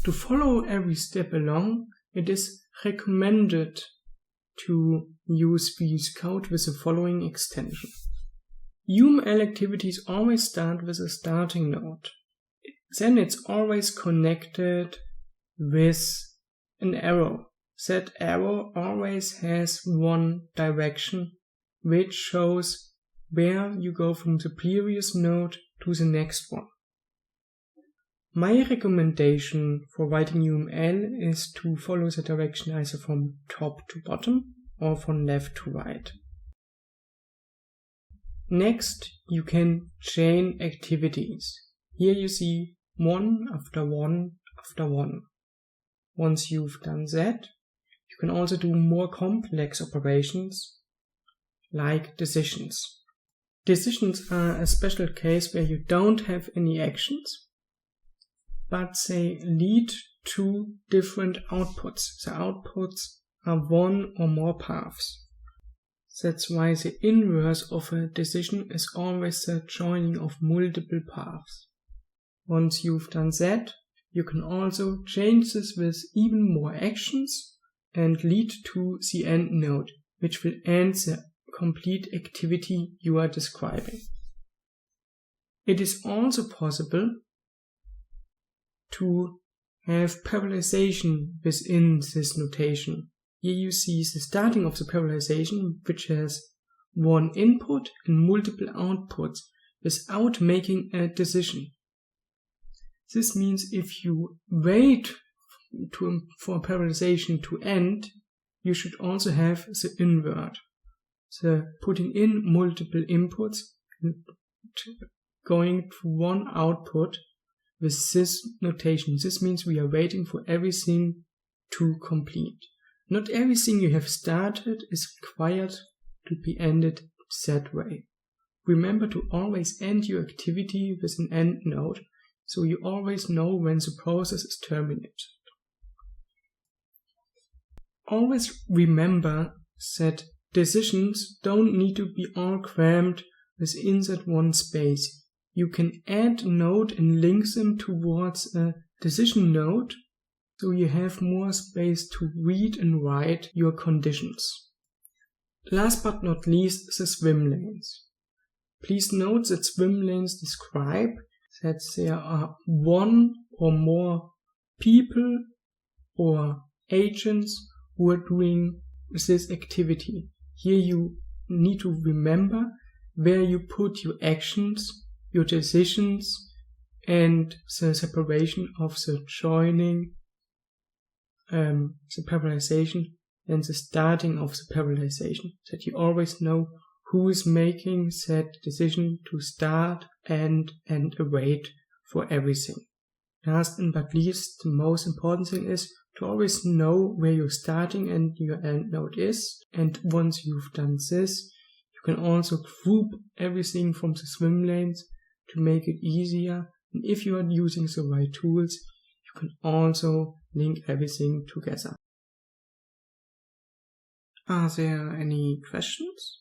To follow every step along, it is recommended to use VS Code with the following extension. UML activities always start with a starting node. Then it's always connected with an arrow. That arrow always has one direction, which shows where you go from the previous node to the next one. My recommendation for writing UML is to follow the direction either from top to bottom or from left to right. Next, you can chain activities. Here you see one after one after one. Once you've done that, you can also do more complex operations like decisions. Decisions are a special case where you don't have any actions, but they lead to different outputs. The outputs are one or more paths. That's why the inverse of a decision is always the joining of multiple paths. Once you've done that, you can also change this with even more actions and lead to the end node, which will end the complete activity you are describing. It is also possible to have parallelization within this notation. Here you see the starting of the parallelization, which has one input and multiple outputs without making a decision. This means if you wait for parallelization to end, you should also have the invert. So putting in multiple inputs and going to one output with this notation. This means we are waiting for everything to complete. Not everything you have started is required to be ended that way. Remember to always end your activity with an end node, so you always know when the process is terminated. Always remember that decisions don't need to be all crammed within that one space. You can add a node and link them towards a decision node, so you have more space to read and write your conditions. Last but not least, the swim lanes. Please note that swim lanes describe that there are one or more people or agents who are doing this activity. Here you need to remember where you put your actions, your decisions, and the separation of the joining, the parallelization, and the starting of the parallelization, that you always know who is making that decision to start and await for everything. Last and not least, the most important thing is to always know where your starting and your end node is, and once you've done this, you can also group everything from the swim lanes to make it easier, and if you are using the right tools, you can also link everything together. Are there any questions?